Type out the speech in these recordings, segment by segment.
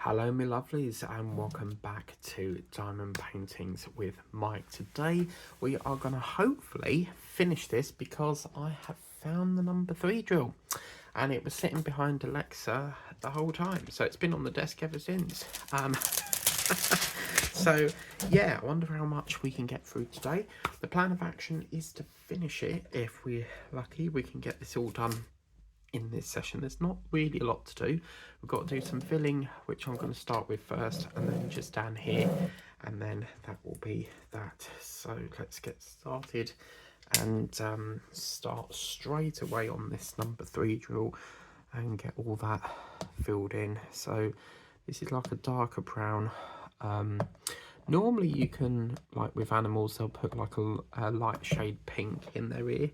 Hello my lovelies and welcome back to Diamond Paintings with Mike. Today we are going to hopefully finish this because I have found the number 3 drill and it was sitting behind Alexa the whole time, so it's been on the desk ever since. So yeah, I wonder how much we can get through today. The plan of action is to finish it. If we're lucky, we can get this all done in this session. There's not really a lot to do. We've got to do some filling, which I'm going to start with first, and then just down here, and then that will be that. So let's get started and start straight away on this number 3 drill and get all that filled in. So this is like a darker brown. Normally you can, like with animals, they'll put like a light shade pink in their ear.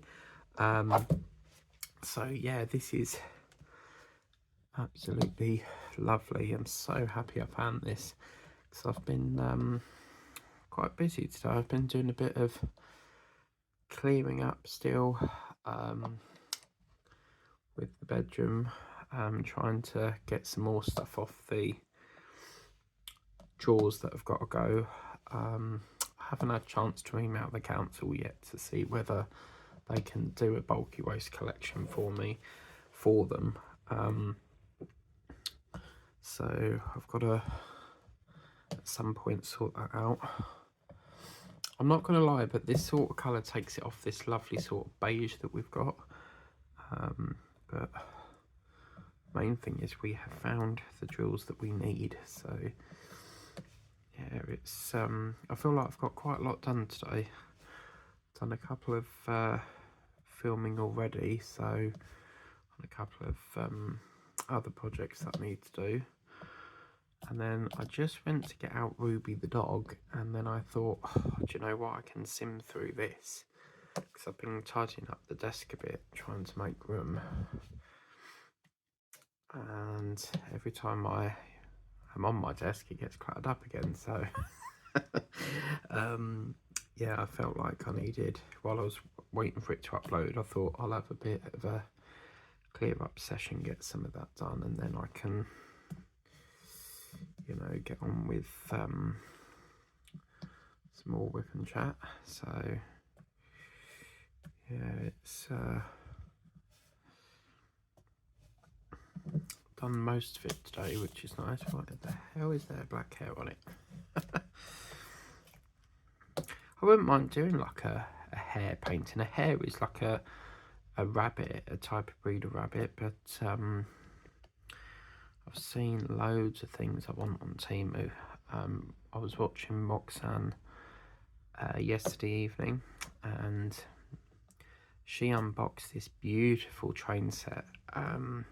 So yeah, this is absolutely lovely. I'm so happy I found this because I've been quite busy today. I've been doing a bit of clearing up still with the bedroom, trying to get some more stuff off the drawers that have got to go. I haven't had a chance to email the council yet to see whether they can do a bulky waste collection for me for them. So I've got to at some point sort that out. I'm not going to lie, but this sort of colour takes it off this lovely sort of beige that we've got. But main thing is we have found the drills that we need. So yeah, it's I feel like I've got quite a lot done today. Done a couple of filming already, so on a couple of other projects that I need to do. And then I just went to get out Ruby the dog, and then I thought, oh, do you know what, I can sim through this, because I've been tidying up the desk a bit, trying to make room, and every time I'm on my desk it gets cluttered up again. So yeah, I felt like I needed, while I was waiting for it to upload, I thought I'll have a bit of a clear up session, get some of that done, and then I can, you know, get on with some more whip and chat. So yeah, it's done most of it today, which is nice. What the hell is there black hair on it? I wouldn't mind doing like a hair painting. A hare is like a rabbit, a type of breed of rabbit, but I've seen loads of things I want on Temu. I was watching Roxanne yesterday evening, and she unboxed this beautiful train set, and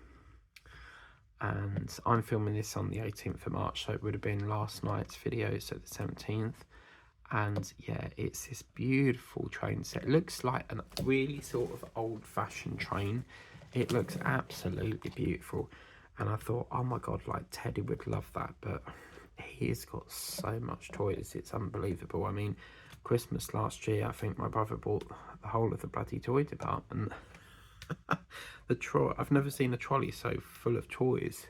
I'm filming this on the 18th of March, so it would have been last night's video, so the 17th. And yeah, it's this beautiful train set. It looks like a really sort of old-fashioned train. It looks absolutely beautiful, and I thought, oh my god, like Teddy would love that. But he's got so much toys, it's unbelievable. I mean, Christmas last year, I think my brother bought the whole of the bloody toy department. I've never seen a trolley so full of toys.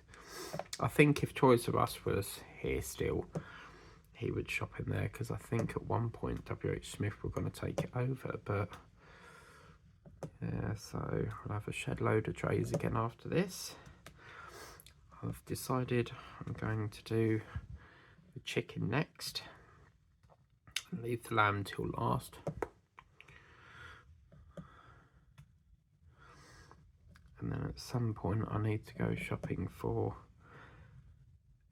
I think if Toys R Us was here still, he would shop in there, because I think at one point WH Smith were going to take it over. But yeah, so I'll have a shed load of trays again after this. I've decided I'm going to do the chicken next and leave the lamb till last. And then at some point I need to go shopping for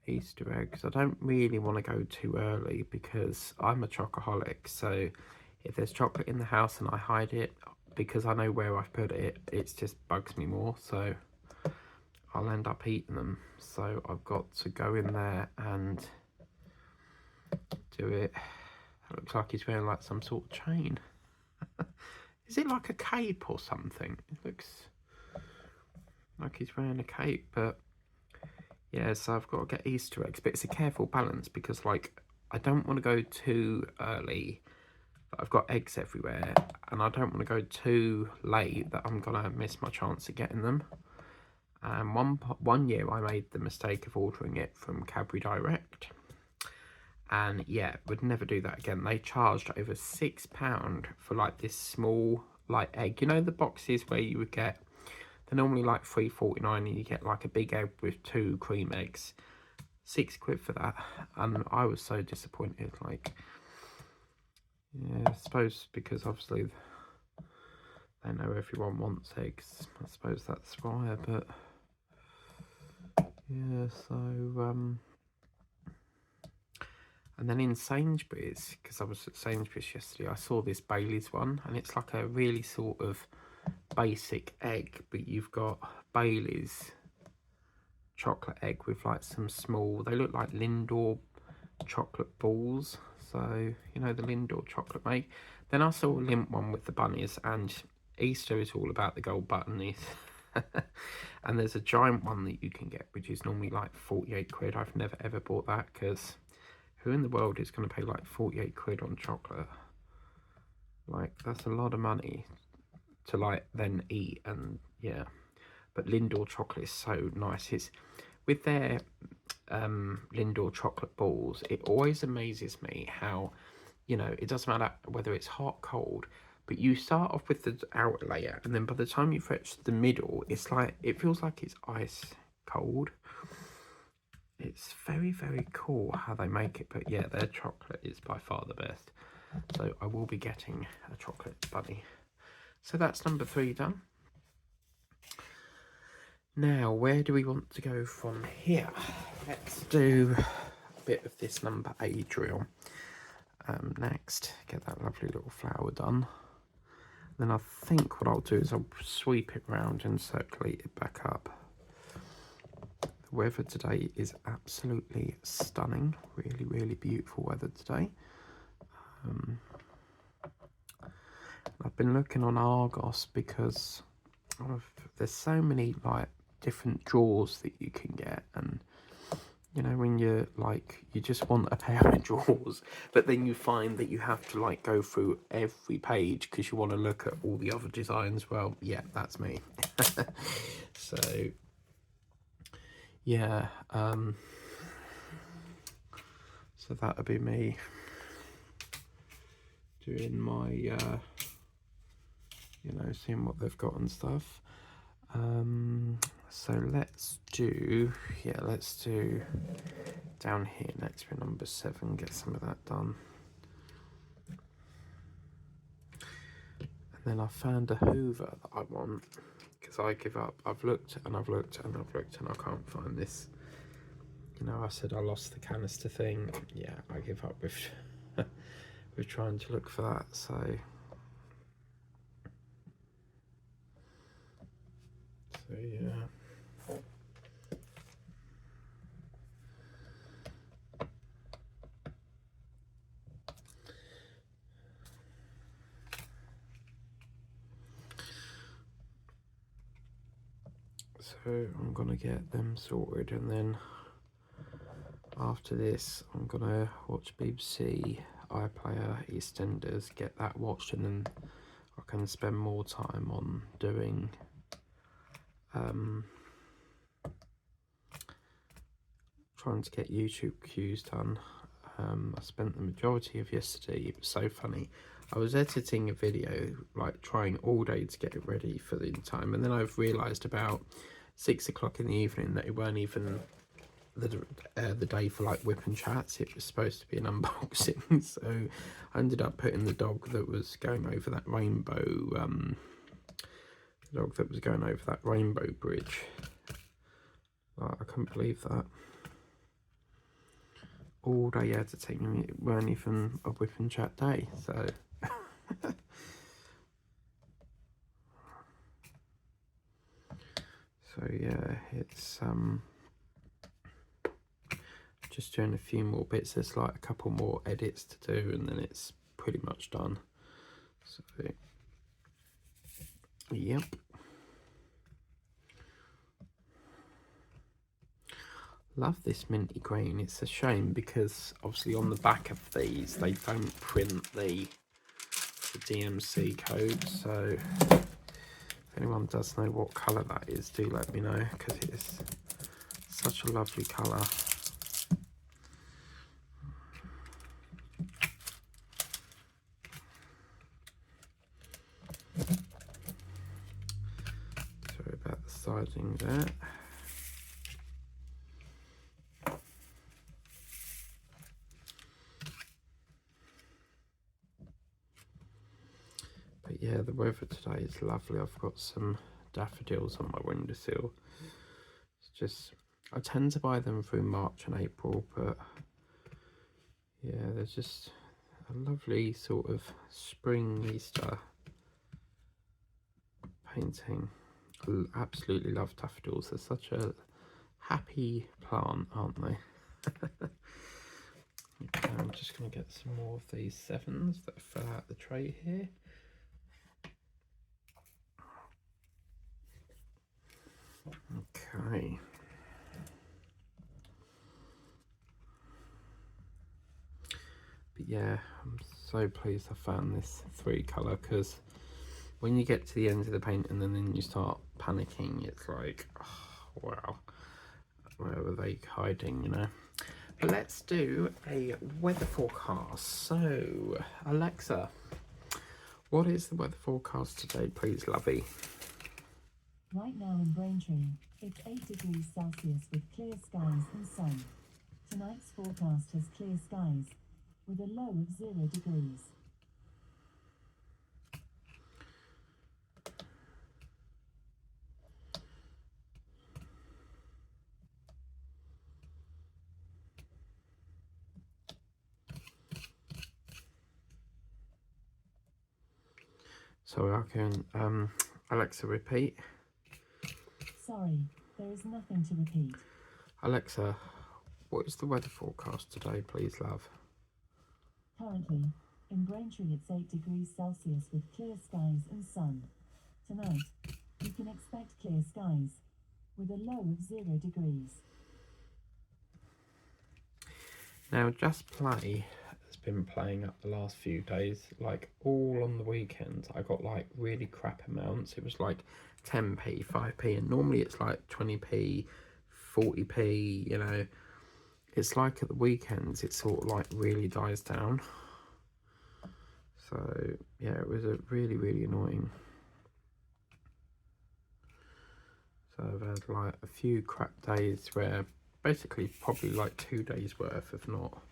Easter eggs. I don't really want to go too early because I'm a chocoholic, so if there's chocolate in the house and I hide it because I know where I've put it, it just bugs me more, so I'll end up eating them. So I've got to go in there and do it. It looks like he's wearing like some sort of chain. Is it like a cape or something? It looks like he's wearing a cape, but yeah, so I've got to get Easter eggs, but it's a careful balance because, like, I don't want to go too early that I've got eggs everywhere, and I don't want to go too late that I'm going to miss my chance of getting them. And one year I made the mistake of ordering it from Cadbury Direct, and yeah, would never do that again. They charged over £6 for like this small like egg, you know, the boxes where you would get, they're normally like £3.49 and you get like a big egg with 2 cream eggs. £6 for that, and I was so disappointed. Like, yeah, I suppose because obviously they know everyone wants eggs, I suppose that's why. But yeah, so and then in Sainsbury's, because I was at Sainsbury's yesterday, I saw this Bailey's one, and it's like a really sort of basic egg, but you've got Bailey's chocolate egg with like some small, they look like Lindor chocolate balls, so you know the Lindor chocolate make. Then I saw a Lindt one with the bunnies, and Easter is all about the gold bunnies. And there's a giant one that you can get, which is normally like 48 quid. I've never ever bought that, because who in the world is going to pay like 48 quid on chocolate? Like, that's a lot of money to like then eat. And yeah, but Lindor chocolate is so nice. It's with their Lindor chocolate balls, it always amazes me how, you know, it doesn't matter whether it's hot, cold, but you start off with the outer layer, and then by the time you fetch the middle, it's like, it feels like it's ice cold. It's very, very cool how they make it. But yeah, their chocolate is by far the best, so I will be getting a chocolate bunny. So that's number 3 done. Now, where do we want to go from here? Let's do a bit of this number A drill. Next, get that lovely little flower done. Then I think what I'll do is I'll sweep it round and circulate it back up. The weather today is absolutely stunning. Really, really beautiful weather today. I've been looking on Argos because there's so many like different drawers that you can get, and you know, when you're like, you just want a pair of drawers, but then you find that you have to like go through every page because you want to look at all the other designs. Well, yeah, that's me. So yeah, so that would be me doing my you know, seeing what they've got and stuff. So let's do, yeah, let's do down here next for number 7, get some of that done. And then I found a Hoover that I want, because I give up. I've looked and I've looked and I've looked and I can't find this. You know, I said I lost the canister thing. Yeah, I give up with with trying to look for that. So yeah. So I'm gonna get them sorted, and then after this I'm gonna watch BBC iPlayer EastEnders, get that watched, and then I can spend more time on doing trying to get YouTube cues done. I spent the majority of yesterday, it was so funny, I was editing a video, like trying all day to get it ready for the time, and then I've realised about 6 o'clock in the evening that it weren't even the day for like whip and chats. It was supposed to be an unboxing. So I ended up putting the dog that was going over that rainbow bridge. I couldn't believe that. All day editing, it weren't even a whip and chat day. So so yeah, it's just doing a few more bits. There's like a couple more edits to do, and then it's pretty much done. So yep. Love this minty green. It's a shame because obviously on the back of these they don't print the DMC code, so If anyone does know what colour that is, do let me know, because it is such a lovely colour. Sorry about the siding there. But yeah, the weather today is lovely. I've got some daffodils on my windowsill. It's just, I tend to buy them through March and April, but yeah, there's just a lovely sort of spring Easter painting. I absolutely love daffodils. They're such a happy plant, aren't they? Okay, I'm just going to get some more of these 7s that fell out the tray here. Okay. But yeah, I'm so pleased I found this 3 colour, because when you get to the end of the painting and then you start panicking, it's like, oh, wow, where were they hiding, you know? But let's do a weather forecast. So, Alexa, what is the weather forecast today, please, lovey? Right now in Braintree, it's 8 degrees Celsius with clear skies and sun. Tonight's forecast has clear skies, with a low of 0 degrees. So I can, Alexa, repeat. Sorry, there is nothing to repeat. Alexa, what is the weather forecast today, please, love? Currently, in Braintree it's 8 degrees Celsius with clear skies and sun. Tonight, you can expect clear skies, with a low of 0 degrees. Now, Just Play has been playing up the last few days, like all on the weekends. I got like really crap amounts. It was like 10p, 5p, and normally it's like 20p, 40p, you know. It's like at the weekends, it sort of like really dies down. So yeah, it was a really, really annoying. So I've had like a few crap days where basically probably like 2 days worth of not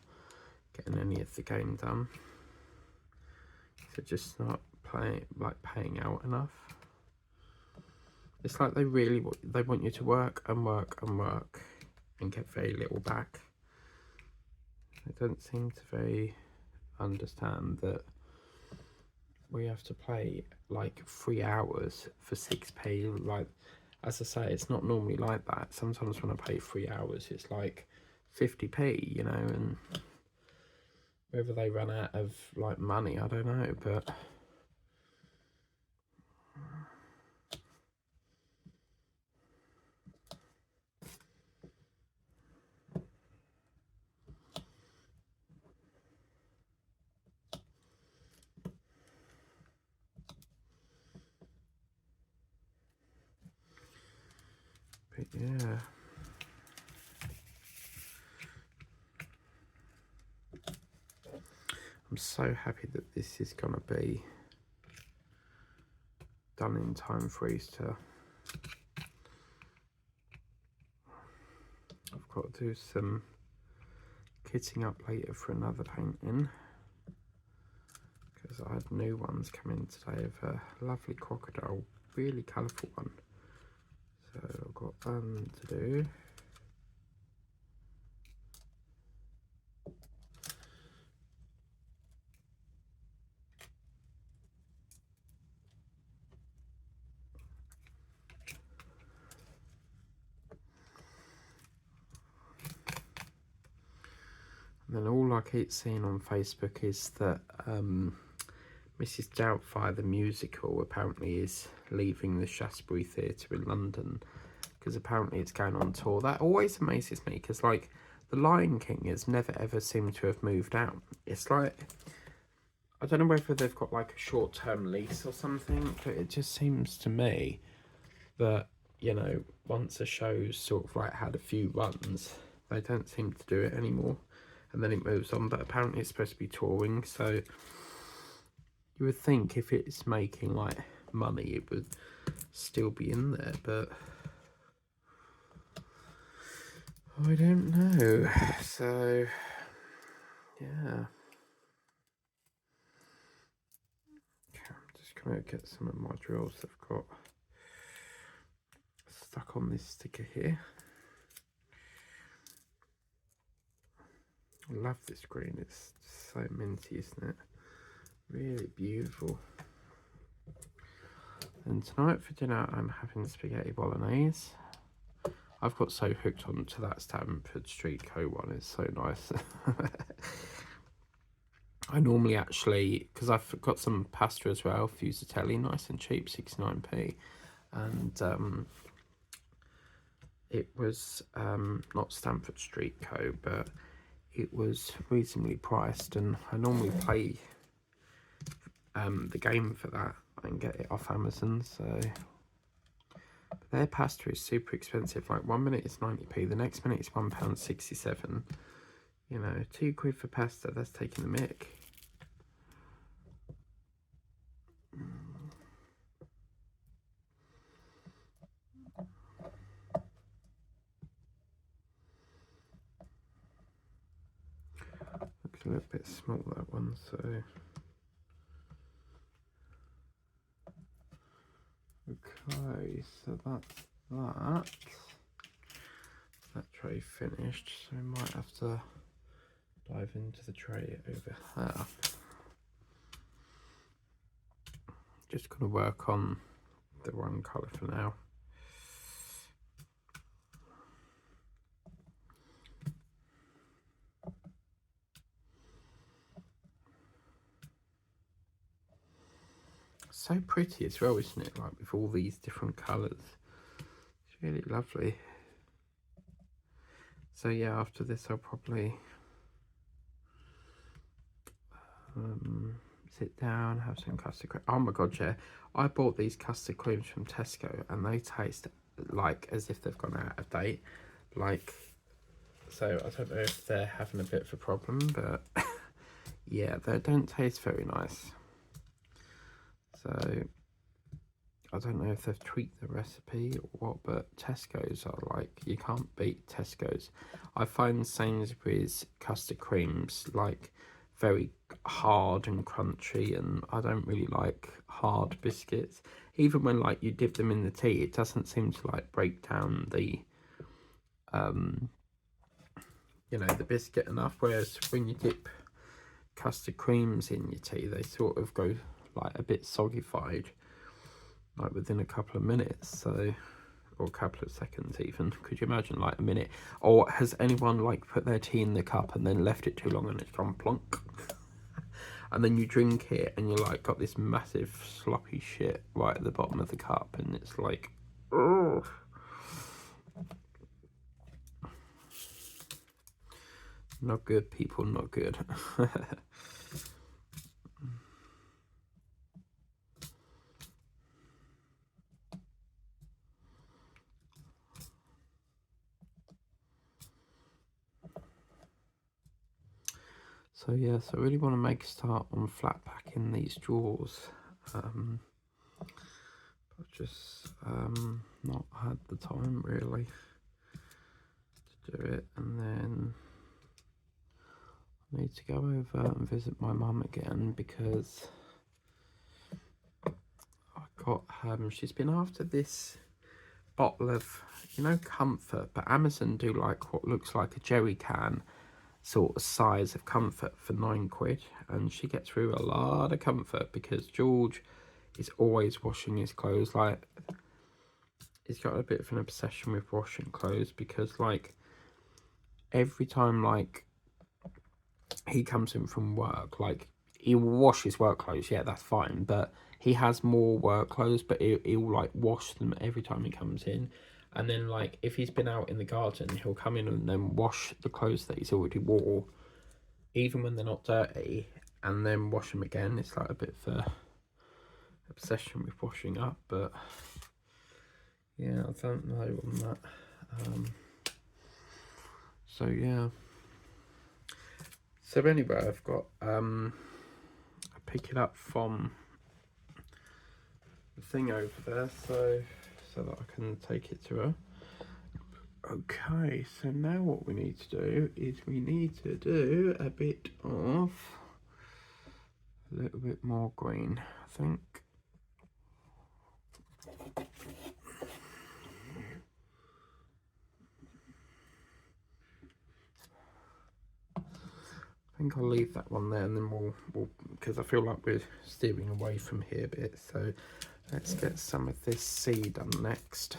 getting any of the game done. So just not paying out enough. It's like they want you to work and work and work and get very little back. They don't seem to very understand that we have to play like 3 hours for 6p. Like, as I say, it's not normally like that. Sometimes when I play 3 hours, it's like 50p, you know, and whether they run out of like money, I don't know, but yeah. I'm so happy that this is gonna be done in time for Easter. I've got to do some kitting up later for another painting, because I had new ones come in today of a lovely crocodile, really colourful one. So I've got to do. And then all I keep seeing on Facebook is that Mrs. Doubtfire, the musical, apparently is leaving the Shaftesbury Theatre in London, because apparently it's going on tour. That always amazes me, because like the Lion King has never ever seemed to have moved out. It's like, I don't know whether they've got like a short-term lease or something, but it just seems to me that, you know, once a show's sort of like had a few runs, they don't seem to do it anymore, and then it moves on. But apparently it's supposed to be touring, so you would think if it's making like money it would still be in there, but I don't know. So yeah, okay, I'm just gonna get some of my drills I've got stuck on this sticker here. I love this green, it's so minty, isn't it? Really beautiful. And tonight for dinner I'm having spaghetti bolognese. I've got so hooked onto that Stamford Street Co one, it's so nice. I normally actually, because I've got some pasta as well, Fusatelli, nice and cheap, 69p. And it was not Stamford Street Co, but it was reasonably priced, and I normally play the game for that and get it off Amazon. So but their pasta is super expensive, like 1 minute is 90p, the next minute is £1.67. You know, £2 for pasta, that's taking the mick. Looks a little bit small, that one, so okay, so that's that. That tray finished, so we might have to dive into the tray over here. Just gonna work on the one colour for now. So pretty as well, isn't it? Like with all these different colours. It's really lovely. So yeah, after this I'll probably sit down, have some custard cream. Oh my god, yeah. I bought these custard creams from Tesco and they taste like as if they've gone out of date. Like, so I don't know if they're having a bit of a problem, but yeah, they don't taste very nice. So I don't know if they've tweaked the recipe or what, but Tesco's are like, you can't beat Tesco's. I find Sainsbury's custard creams like very hard and crunchy, and I don't really like hard biscuits. Even when like you dip them in the tea, it doesn't seem to like break down the you know, the biscuit enough, whereas when you dip custard creams in your tea, they sort of go like a bit soggified like within a couple of minutes, so, or a couple of seconds even. Could you imagine like a minute? Or has anyone like put their tea in the cup and then left it too long and it's gone plonk? And then you drink it and you like got this massive sloppy shit right at the bottom of the cup, and it's like, ugh. Not good, people, not good. So yeah, so I really want to make a start on flat packing these drawers. I've just not had the time really to do it, and then I need to go over and visit my mum again because I got she's been after this bottle of, you know, Comfort, but Amazon do like what looks like a jerry can sort of size of Comfort for £9, and she gets through a lot of Comfort because George is always washing his clothes. Like, he's got a bit of an obsession with washing clothes because like every time like he comes in from work, like he'll wash his work clothes, yeah, that's fine, but he has more work clothes, but he'll like wash them every time he comes in. And then like if he's been out in the garden, he'll come in and then wash the clothes that he's already wore, even when they're not dirty, and then wash them again. It's like a bit of a obsession with washing up, but yeah, I don't know on that. So yeah. So anyway, I've got I pick it up from the thing over there, so that I can take it to her. Okay, so now what we need to do is we need to do a bit of a little bit more green, I think. I think I'll leave that one there, and then we'll because I feel like we're steering away from here a bit. So let's get some of this C done next.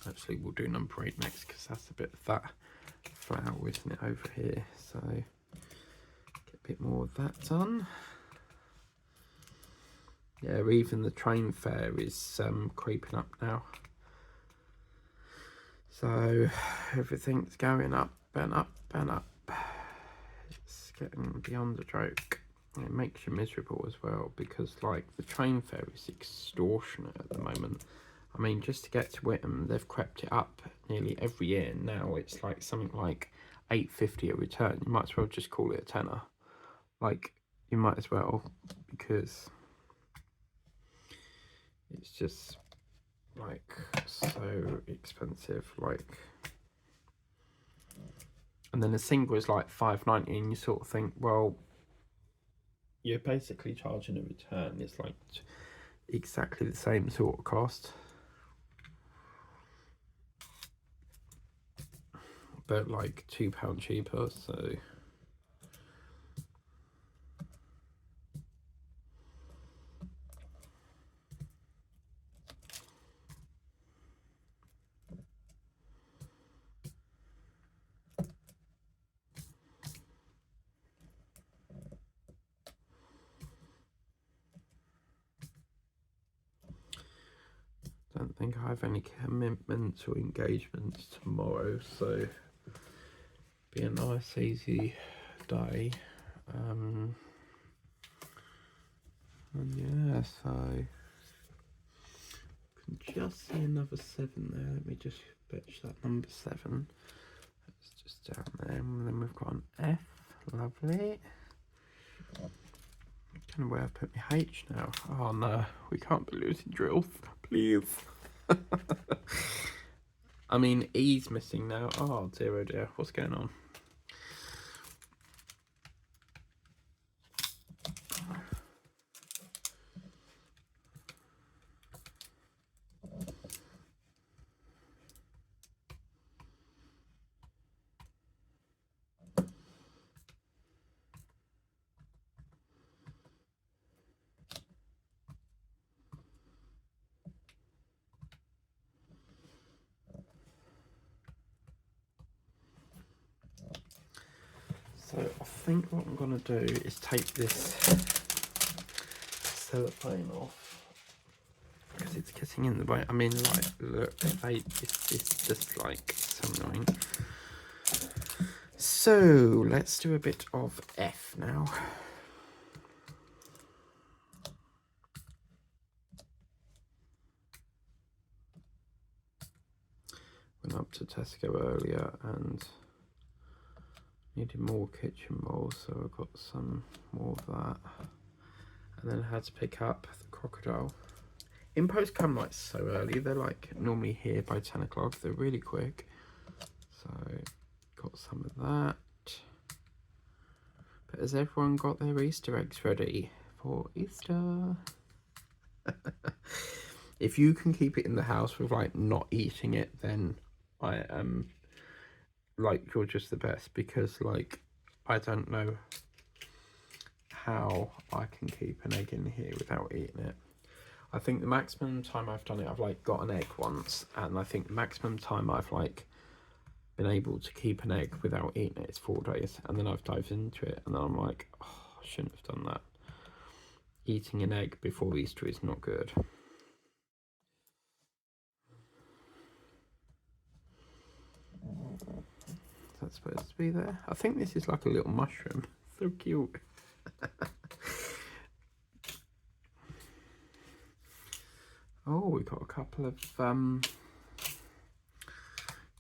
Actually, we'll do number 8 next because that's a bit of that flower, isn't it, over here? So get a bit more of that done. Yeah, even the train fare is creeping up now. So everything's going up and up and up. It's getting beyond a joke. It makes you miserable as well, because like the train fare is extortionate at the moment. I mean, just to get to Whittam, they've crept it up nearly every year. Now it's like something like £8.50 a return. You might as well just call it a tenner. Like, you might as well, because it's just like so expensive. Like, and then a single is like £5.90, and you sort of think, well, you're basically charging a return. It's like exactly the same sort of cost, but like £2 cheaper. So don't think I have any commitments or engagements tomorrow, so be a nice easy day. And yeah, so can just see another 7 there. Let me just fetch that number 7. It's just down there, and then we've got an F. Lovely. I don't know where I put my H now. Oh no, we can't be losing drills, please. I mean, E's missing now. Oh dear, oh dear, what's going on? So I think what I'm going to do is take this cellophane off, because it's getting in the way. I mean, like, look, it's just like so annoying. So let's do a bit of F now. Went up to Tesco earlier and needed more kitchen rolls, so I got some more of that. And then I had to pick up the crocodile. Impos come like so early. They're like normally here by 10 o'clock. They're really quick. So got some of that. But has everyone got their Easter eggs ready for Easter? If you can keep it in the house with like not eating it, then I am like, you're just the best, because like I don't know how I can keep an egg in here without eating it. I think the maximum time I've done it, I've like got an egg once, and I think the maximum time I've like been able to keep an egg without eating it is 4 days, and then I've dived into it, and then I'm like, oh, I shouldn't have done that. Eating an egg before Easter is not good. That's supposed to be there. I think this is like a little mushroom So cute. Oh, we got a couple of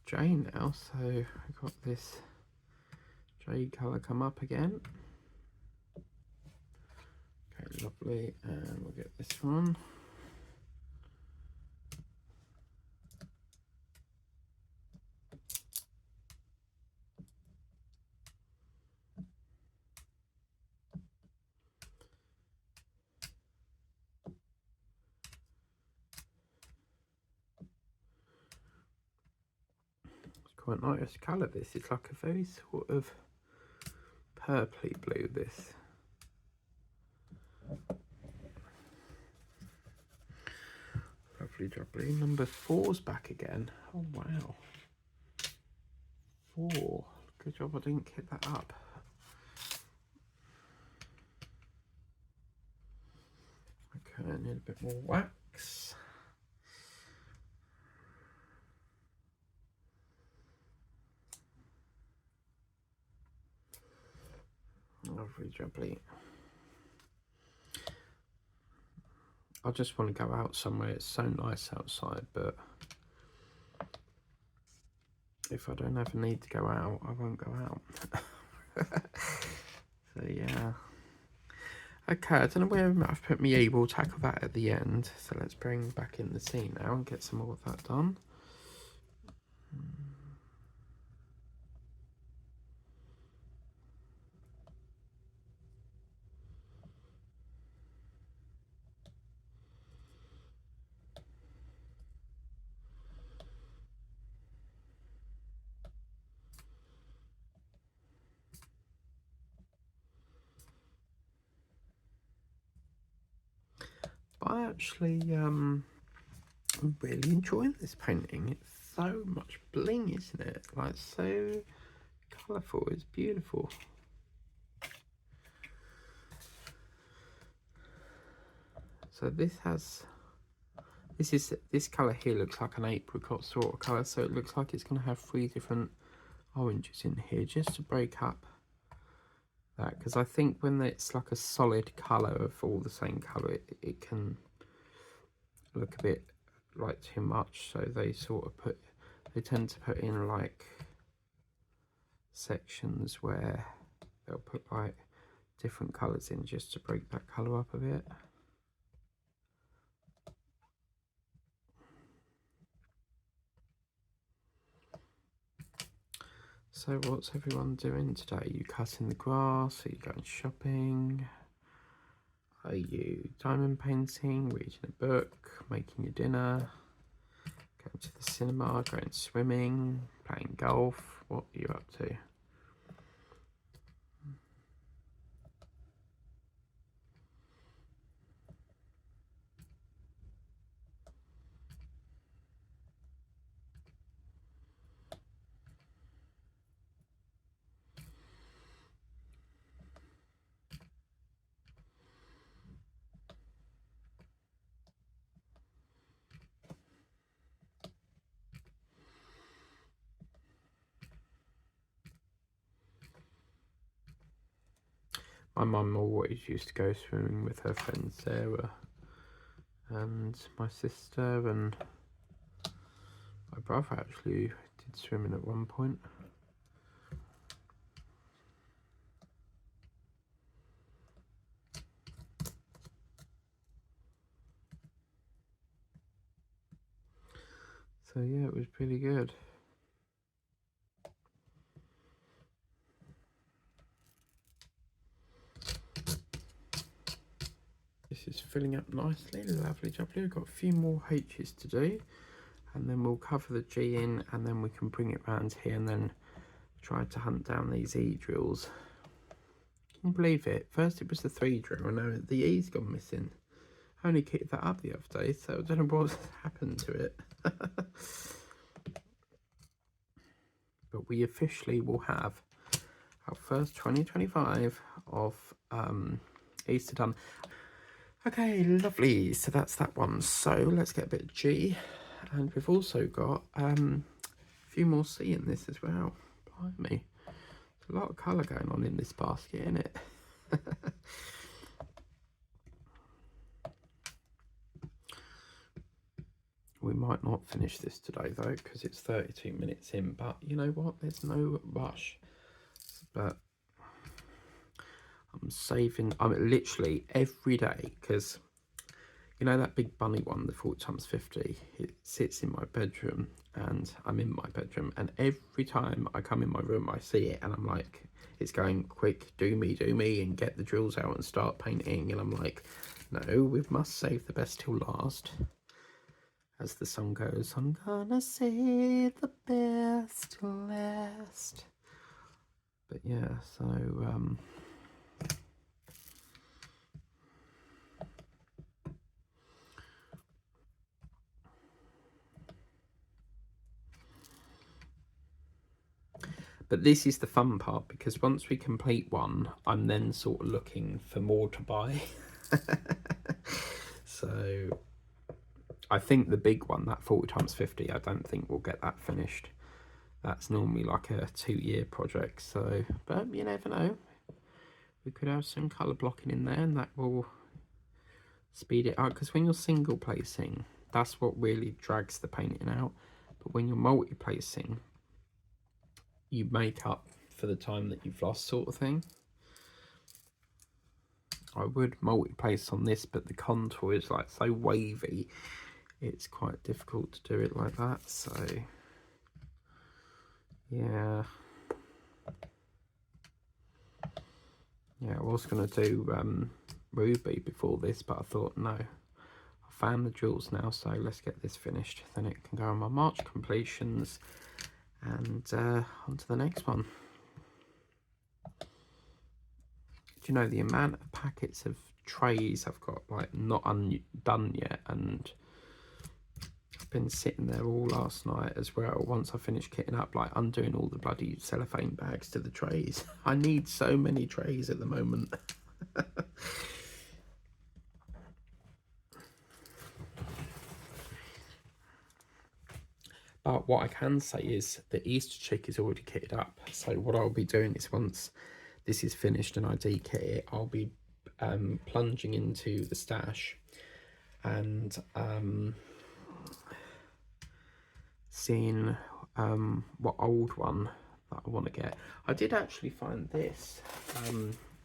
J now, so we got this J colour come up again. Okay, lovely, and we'll get this one. Quite nice colour this. It's like a very sort of purpley blue this. Lovely jubbly. Number 4's back again. Oh wow. 4. Good job I didn't kit that up. Okay, I need a bit more wax. Lovely jubbly. I just want to go out somewhere. It's so nice outside, but if I don't have a need to go out, I won't go out. So yeah. Okay, I don't know where I've put my E. We'll tackle that at the end. So let's bring back in the scene now and get some more of that done. I actually I'm really enjoying this painting. It's so much bling, isn't it? Like so colourful. It's beautiful. So this colour here looks like an apricot sort of colour, so it looks like it's going to have 3 different oranges in here just to break up that, because I think when it's like a solid colour of all the same colour, it can look a bit like too much. So they tend to put in like sections where they'll put like different colours in just to break that colour up a bit. So what's everyone doing today? Are you cutting the grass? Are you going shopping? Are you diamond painting, reading a book, making your dinner, going to the cinema, going swimming, playing golf? What are you up to? My mum always used to go swimming with her friend Sarah and my sister, and my brother actually did swimming at one point. So yeah, it was pretty good. This is filling up nicely, lovely jubbly. We've got a few more H's to do, and then we'll cover the G in, and then we can bring it round here and then try to hunt down these E drills. Can you believe it? First it was the 3 drill, and now the E's gone missing. I only kitted that up the other day, so I don't know what's happened to it. But we officially will have our first 2025 of Easter done. Okay, lovely. So that's that one. So let's get a bit of G, and we've also got a few more C in this as well. Blimey. a lot of colour going on in this basket, isn't it? We might not finish this today though, because it's 32 minutes in, but you know what, there's no rush. But I'm saving, I'm literally every day, because you know that big bunny one, the 40x50, it sits in my bedroom, and I'm in my bedroom, and every time I come in my room I see it, and I'm like, it's going, quick, do me, and get the drills out and start painting, and I'm like, no, we must save the best till last. As the song goes, I'm gonna save the best till last. But yeah, so but this is the fun part, because once we complete one, I'm then sort of looking for more to buy. So I think the big one, that 40x50, I don't think we'll get that finished. That's normally like a 2-year project. So, but you never know. We could have some colour blocking in there, and that will speed it up. Because when you're single placing, that's what really drags the painting out. But when you're multi-placing, you make up for the time that you've lost, sort of thing. I would multi-place on this, but the contour is like so wavy, it's quite difficult to do it like that. So yeah, I was going to do Ruby before this, but I thought no, I found the jewels now, so let's get this finished, then it can go on my March completions, and on to the next one. Do you know the amount of packets of trays I've got like not undone yet, and I've been sitting there all last night as well, once I finished kitting up, like undoing all the bloody cellophane bags to the trays. I need so many trays at the moment. But what I can say is the Easter chick is already kitted up, so what I'll be doing is, once this is finished and I dekit it, I'll be plunging into the stash and seeing what old one that I want to get. I did actually find this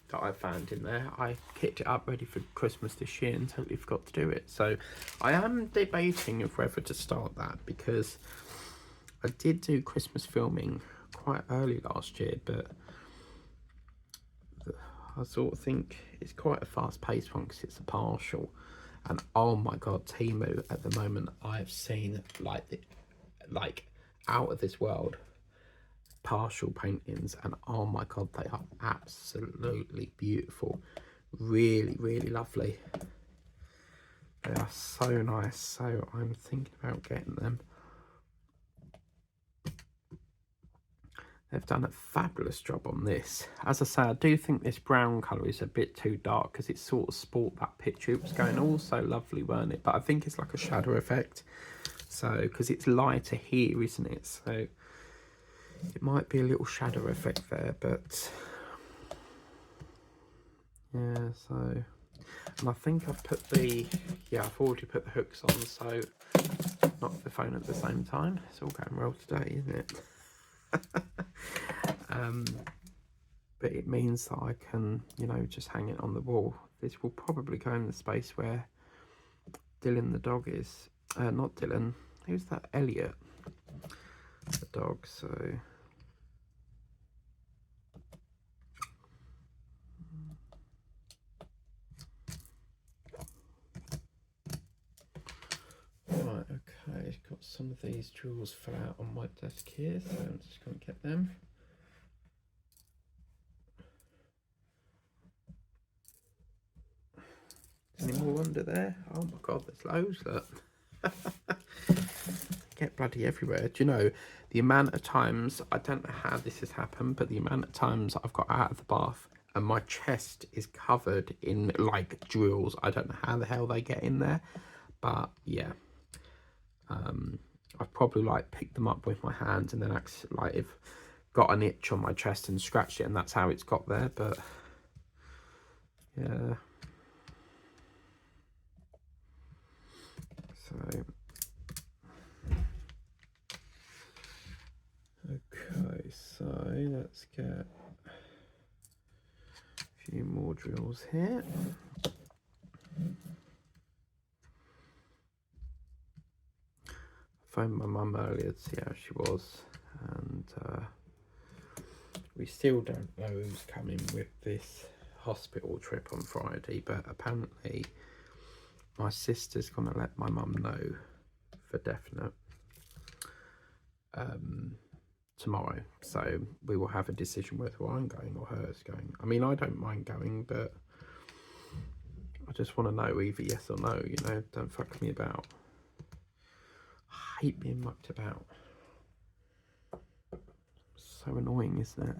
that I found in there. I kitted it up ready for Christmas this year and totally forgot to do it. So I am debating of whether to start that, because I did do Christmas filming quite early last year, but I sort of think it's quite a fast-paced one because it's a partial. And oh my god, Temu at the moment, I've seen like out of this world partial paintings, and oh my god, they are absolutely beautiful. Really, really lovely. They are so nice, so I'm thinking about getting them. They've done a fabulous job on this. As I say, I do think this brown colour is a bit too dark, because it sort of sport that picture it was going all so lovely, weren't it? But I think it's like a shadow effect. So, because it's lighter here, isn't it? So it might be a little shadow effect there, but yeah, so. And I think I've put the, I've already put the hooks on, so knock the phone at the same time. It's all going well today, isn't it? But it means that I can, you know, just hang it on the wall. This will probably go in the space where Dylan the dog is. Not Dylan, who's that? Elliot, the dog. So right, okay, got some of these jewels fell out on my desk here, so I'm just going to get them. Any more under there? Oh my god, there's loads, look. Get bloody everywhere. Do you know the amount of times, I don't know how this has happened, but the amount of times I've got out of the bath and my chest is covered in like jewels. I don't know how the hell they get in there, but yeah, I've probably like picked them up with my hands, and then actually, like, if got an itch on my chest and scratched it, and that's how it's got there. But yeah, so okay, so let's get a few more drills here. I phoned my mum earlier to see how she was, and we still don't know who's coming with this hospital trip on Friday, but apparently my sister's gonna let my mum know for definite tomorrow, so we will have a decision whether I'm going or her's going. I mean, I don't mind going, but I just want to know either yes or no, you know. Don't fuck me about. I hate being mucked about. So annoying, isn't it?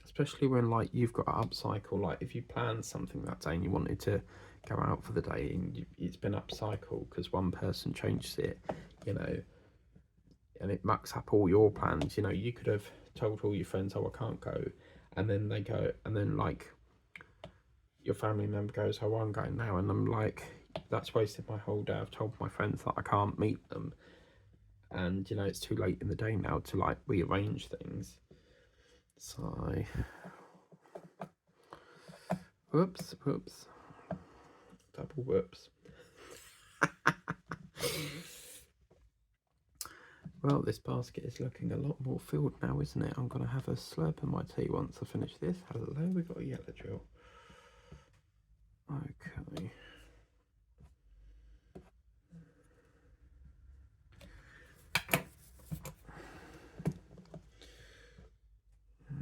Especially when, like, you've got to upcycle. Like, if you planned something that day and you wanted to go out for the day and it's been upcycled because one person changed it, you know, and it mucks up all your plans. You know, you could have told all your friends, oh, I can't go, and then they go, and then, like, your family member goes, oh, I'm going now, and I'm like, that's wasted my whole day. I've told my friends that I can't meet them, and, you know, it's too late in the day now to, like, rearrange things. So whoops, double whoops. Well, this basket is looking a lot more filled now, isn't it? I'm going to have a slurp of my tea once I finish this. Hello, we've got a yellow drill. Okay.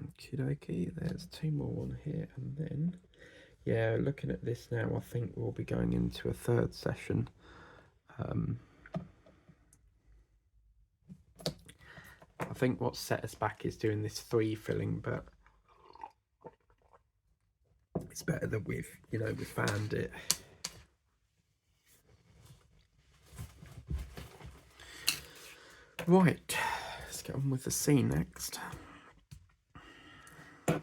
Okie dokie, there's two more on here, and then, yeah, looking at this now, I think we'll be going into a third session. I think what set us back is doing this 3 filling, but it's better that we've, you know, we found it. Right, let's get on with the C next. Get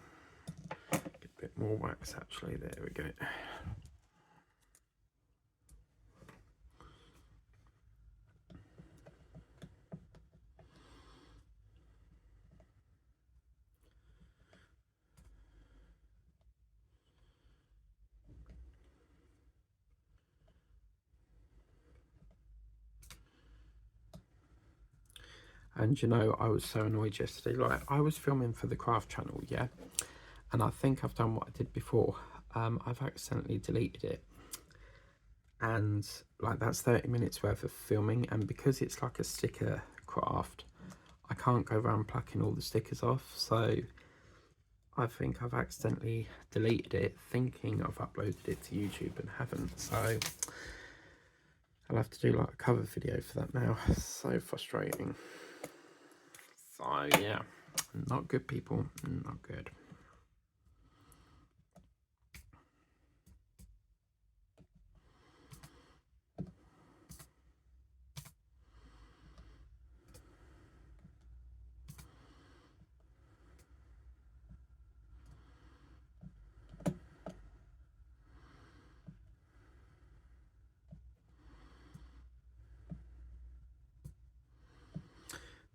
a bit more wax actually, there we go. And you know, I was so annoyed yesterday. Like, I was filming for the craft channel, yeah, and I think I've done what I did before. I've accidentally deleted it, and like, that's 30 minutes worth of filming, and because it's like a sticker craft, I can't go around plucking all the stickers off. So I think I've accidentally deleted it, thinking I've uploaded it to YouTube and haven't. So I'll have to do like a cover video for that now. So frustrating. So yeah, not good, people, not good.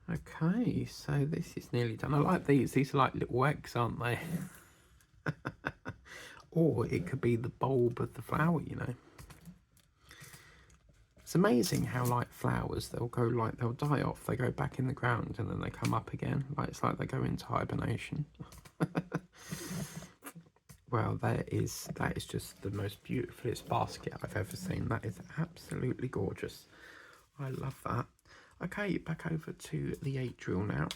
Okay, so this is nearly done. I like these. These are like little eggs, aren't they? Or it could be the bulb of the flower, you know. It's amazing how, like, flowers, they'll go, like, they'll die off, they go back in the ground, and then they come up again. Like, it's like they go into hibernation. Well, that is just the most beautifulest basket I've ever seen. That is absolutely gorgeous. I love that. Okay, back over to the 8 drill now.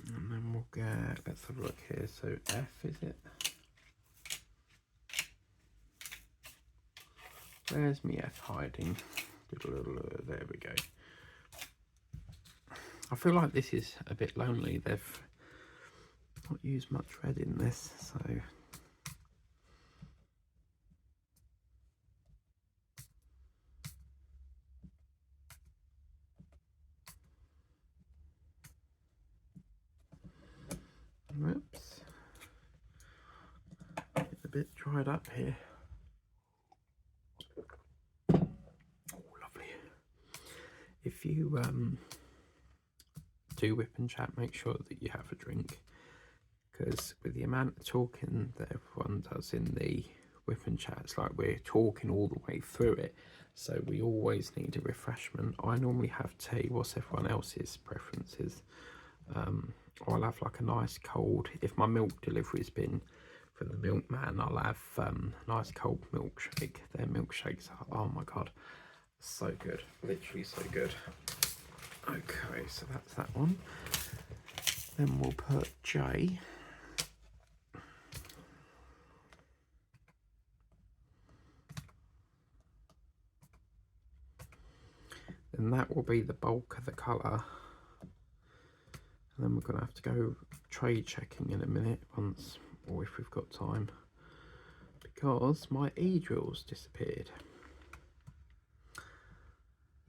And then we'll get, let's have a look here. So F, is it? Where's me F hiding? There we go. I feel like this is a bit lonely. They've not used much red in this, so whoops. Getting a bit dried up here. Oh, lovely. If you do whip and chat, make sure that you have a drink, because with the amount of talking that everyone does in the whip and chat, it's like we're talking all the way through it, so we always need a refreshment. I normally have tea. What's everyone else's preferences? I'll have like a nice cold, if my milk delivery's been from the milkman, I'll have a nice cold milkshake. Their milkshakes are, oh my god, so good, literally so good. Okay, so that's that one. Then we'll put J. And that will be the bulk of the colour. And then we're going to have to go trade checking in a minute, once, or if we've got time, because my E-drill's disappeared.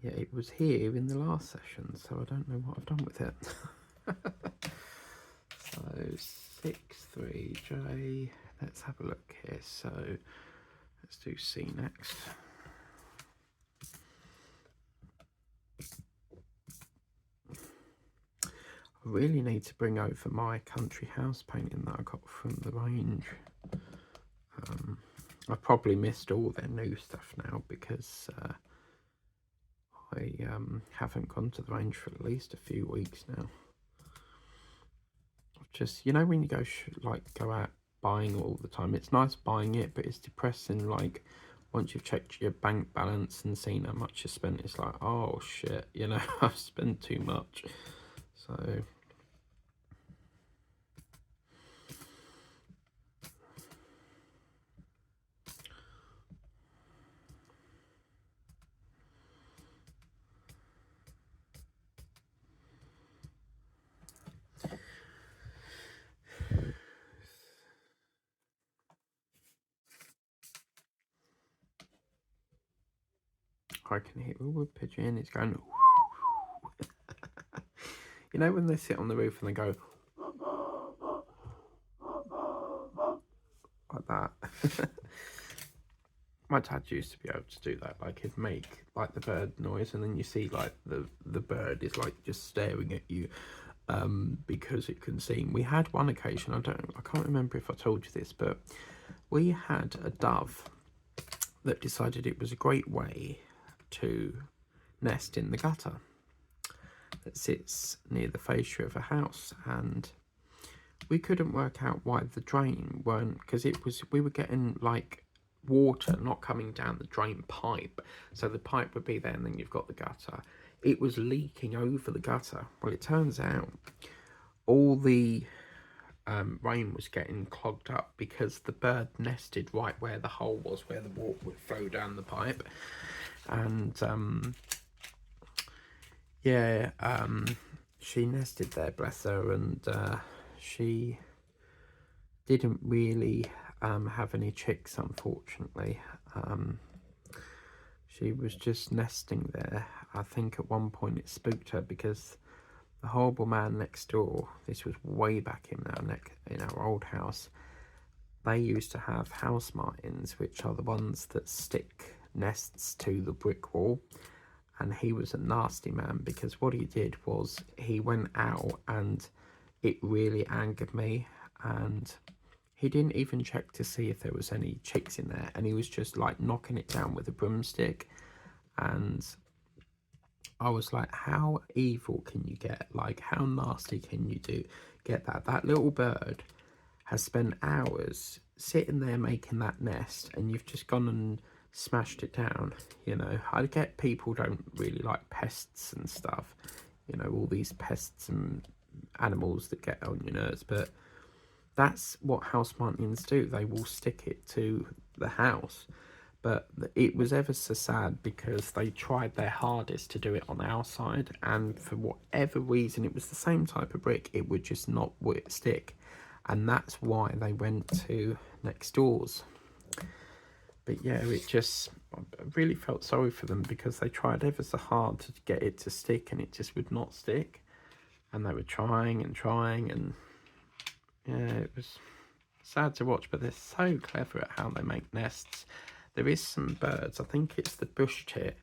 Yeah, it was here in the last session, so I don't know what I've done with it. So 63J, let's have a look here. So let's do C next. I really need to bring over my country house painting that I got from the range. I've probably missed all their new stuff now, because I haven't gone to the range for at least a few weeks now. Just, you know, when you go go out buying all the time, it's nice buying it, but it's depressing, like once you've checked your bank balance and seen how much you spent, it's like, oh shit, you know, I've spent too much. So I can hear a wood pigeon, it's going you know when they sit on the roof and they go like that. My dad used to be able to do that, like he'd make like the bird noise, and then you see like the bird is like just staring at you, because it can sing. We had one occasion, I can't remember if I told you this, but we had a dove that decided it was a great way to nest in the gutter that sits near the fascia of a house, and we couldn't work out why the drain weren't, because we were getting like water not coming down the drain pipe, so the pipe would be there and then you've got the gutter. It was leaking over the gutter. Well, it turns out all the rain was getting clogged up because the bird nested right where the hole was, where the water would flow down the pipe. And yeah, she nested there, bless her, and she didn't really have any chicks, unfortunately. She was just nesting there. I think at one point it spooked her, because the horrible man next door, this was way back in our old house, they used to have house martins, which are the ones that stick nests to the brick wall. And he was a nasty man, because what he did was he went out, and it really angered me, and he didn't even check to see if there was any chicks in there, and he was just like knocking it down with a broomstick. And I was like, how evil can you get? Like, how nasty can you get that? That little bird has spent hours sitting there making that nest, and you've just gone and smashed it down. You know, I get people don't really like pests and stuff, you know, all these pests and animals that get on your nerves, but that's what house martins do. They will stick it to the house. But it was ever so sad because they tried their hardest to do it on our side, and for whatever reason, it was the same type of brick, it would just not stick. And that's why they went to next doors. But yeah, I really felt sorry for them because they tried ever so hard to get it to stick and it just would not stick. And they were trying and trying, and yeah, it was sad to watch, but they're so clever at how they make nests. There is some birds, I think it's the bush tit.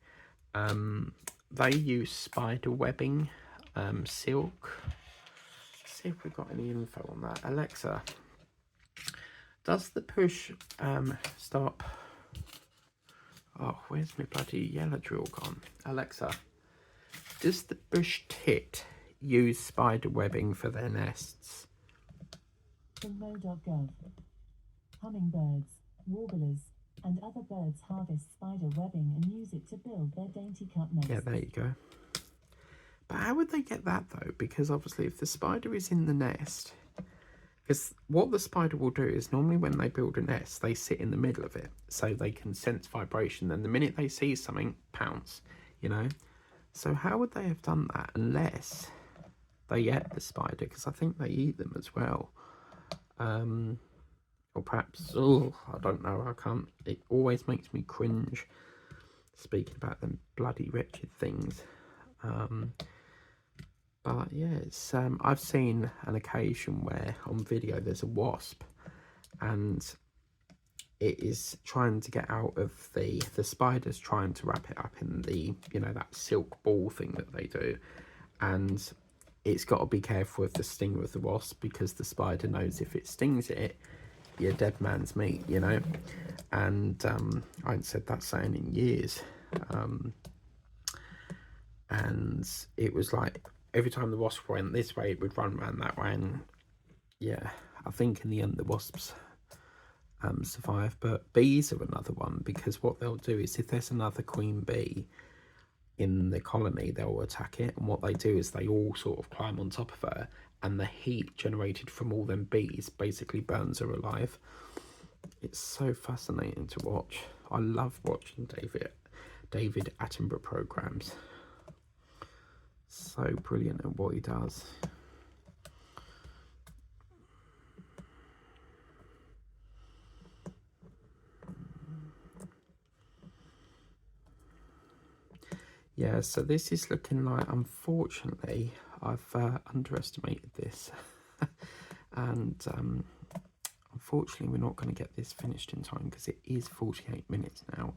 They use spider webbing, silk. Let's see if we've got any info on that. Alexa, does the push stop? Oh, where's my bloody yellow drill gone? Alexa, does the bush tit use spider webbing for their nests? From mo.gov. Hummingbirds, warblers, and other birds harvest spider webbing and use it to build their dainty cup nests. Yeah, there you go. But how would they get that though? Because obviously if the spider is in the nest, because what the spider will do is normally when they build a nest, they sit in the middle of it so they can sense vibration. And the minute they see something, pounce, you know? So how would they have done that unless they ate the spider? Because I think they eat them as well. Or perhaps, oh, I don't know, I can't, it always makes me cringe speaking about them bloody wretched things. But yeah, it's I've seen an occasion where on video there's a wasp and it is trying to get out of the spider's trying to wrap it up in the, you know, that silk ball thing that they do, and it's got to be careful with the stinger of the wasp because the spider knows if it stings it, you're dead man's meat, you know. And I haven't said that saying in years, and it was like every time the wasp went this way, it would run around that way. And yeah, I think in the end the wasps survive. But bees are another one, because what they'll do is if there's another queen bee in the colony, they'll attack it, and what they do is they all sort of climb on top of her, and the heat generated from all them bees basically burns her alive. It's so fascinating to watch. I love watching David Attenborough programs. So brilliant at what he does. Yeah, so this is looking like, unfortunately, I've underestimated this. And unfortunately, we're not going to get this finished in time because it is 48 minutes now.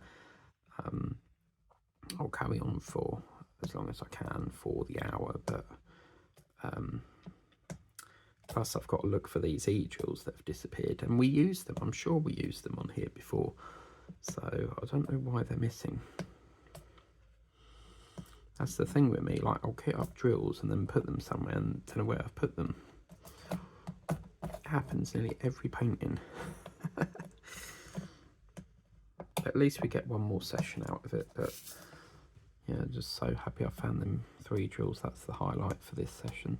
I'll carry on for as long as I can for the hour, but plus I've got to look for these e-drills that have disappeared, and we used them, I'm sure we used them on here before, so I don't know why they're missing. That's the thing with me, like I'll kit up drills and then put them somewhere and don't know where I've put them. It happens nearly every painting. At least we get one more session out of it, but yeah, just so happy I found them 3 drills. That's the highlight for this session,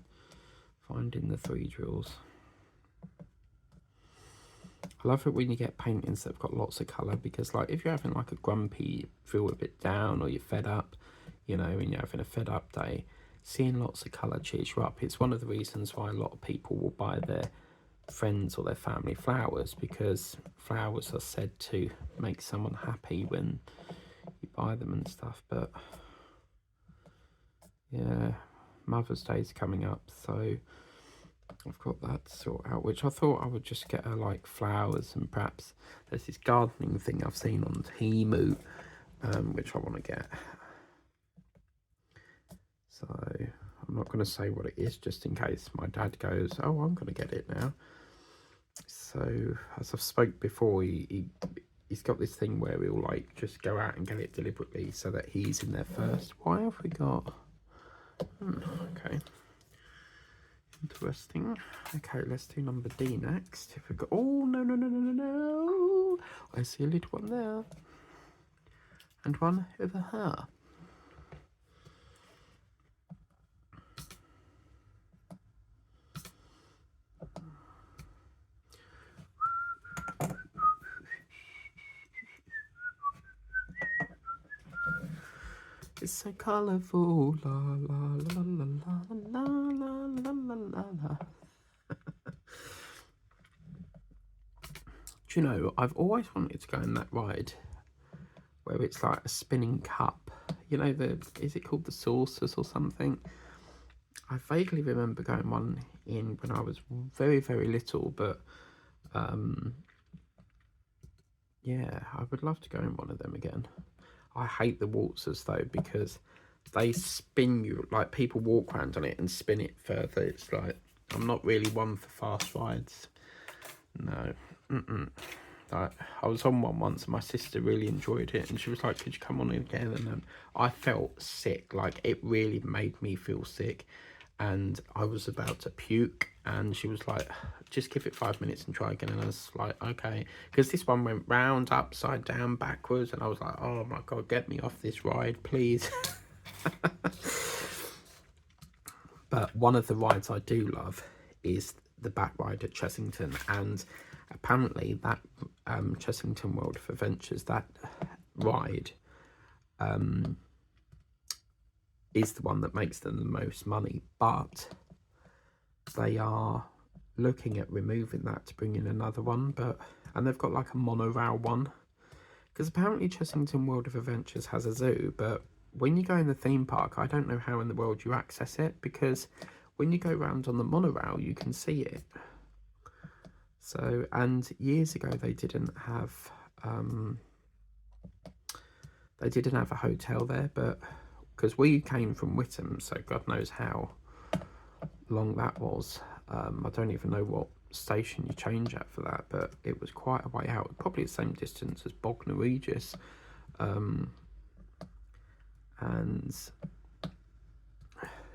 finding the 3 drills. I love it when you get paintings that have got lots of colour, because like if you're having like a grumpy, feel a bit down, or you're fed up, you know, and you're having a fed up day, seeing lots of colour cheers you up. It's one of the reasons why a lot of people will buy their friends or their family flowers, because flowers are said to make someone happy when you buy them and stuff. But yeah, Mother's Day is coming up, so I've got that sort out, which I thought I would just get her like flowers, and perhaps there's this gardening thing I've seen on Temu, which I want to get. So I'm not going to say what it is, just in case my dad goes, oh, I'm going to get it now. So as I've spoke before, he's got this thing where he'll like just go out and get it deliberately so that he's in there first. Why have we got... okay. Interesting. Okay, let's do number D next. If we got... oh, no. I see a little one there. And one over here. It's so colourful. La la la la la la la la la la la. Do you know, I've always wanted to go on that ride where it's like a spinning cup. You know, is it called the saucers or something? I vaguely remember going one in when I was very, very little, but yeah, I would love to go in one of them again. I hate the waltzers though, because they spin you, like people walk around on it and spin it further. It's like, I'm not really one for fast rides. No. Like, I was on one once and my sister really enjoyed it and she was like, could you come on again? And then I felt sick, like it really made me feel sick, and I was about to puke, and she was like, just give it 5 minutes and try again. And I was like, okay, because this one went round, upside down, backwards, and I was like, oh my god, get me off this ride, please. But one of the rides I do love is the back ride at Chessington, and apparently that Chessington World of Adventures, that ride is the one that makes them the most money, but they are looking at removing that to bring in another one, and they've got like a monorail one, because apparently Chessington World of Adventures has a zoo, but when you go in the theme park, I don't know how in the world you access it, because when you go around on the monorail, you can see it. So, and years ago they didn't have a hotel there, but because we came from Whittam, so God knows how long that was. I don't even know what station you change at for that, but it was quite a way out, probably the same distance as Bognor Regis. And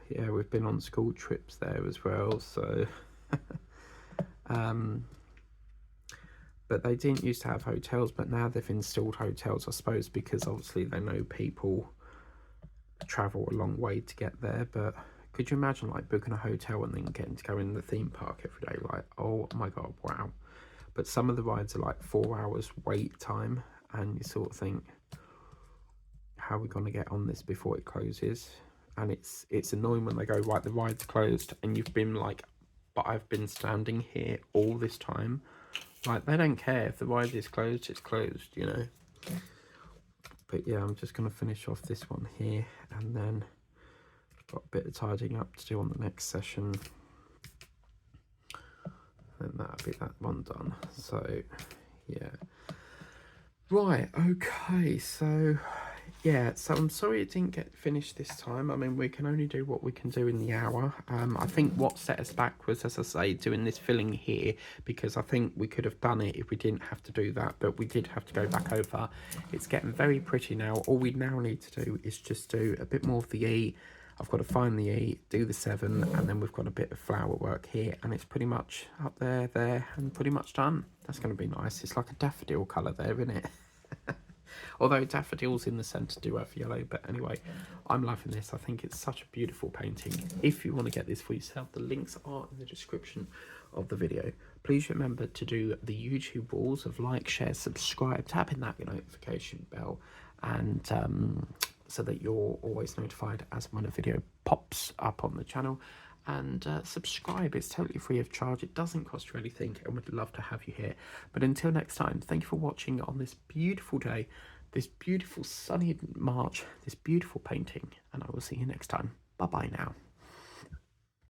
yeah, we've been on school trips there as well, so but they didn't used to have hotels, but now they've installed hotels, I suppose, because obviously they know people travel a long way to get there. But could you imagine like booking a hotel and then getting to go in the theme park every day? Like, oh my god, wow. But some of the rides are like 4 hours wait time, and you sort of think, how are we going to get on this before it closes? And it's annoying when they go, right, the ride's closed, and you've been like, but I've been standing here all this time. Like, they don't care if the ride is closed, it's closed, you know. But yeah, I'm just going to finish off this one here, and then I've got a bit of tidying up to do on the next session. And that'll be that one done. So yeah, right, okay, so yeah, so I'm sorry it didn't get finished this time. I mean, we can only do what we can do in the hour. I think what set us back was, as I say, doing this filling here, because I think we could have done it if we didn't have to do that, but we did have to go back over. It's getting very pretty now. All we now need to do is just do a bit more of the E. I've got to find the E, do the 7, and then we've got a bit of flower work here, and it's pretty much up there, and pretty much done. That's going to be nice. It's like a daffodil colour there, isn't it? Although daffodils in the centre do have yellow, but anyway, I'm loving this. I think it's such a beautiful painting. If you want to get this for yourself, the links are in the description of the video. Please remember to do the YouTube rules of like, share, subscribe, tap in that notification bell, and so that you're always notified as when a video pops up on the channel. And subscribe, it's totally free of charge, it doesn't cost you anything, and we'd love to have you here. But until next time, thank you for watching on this beautiful day, this beautiful sunny March, this beautiful painting, and I will see you next time. Bye bye now.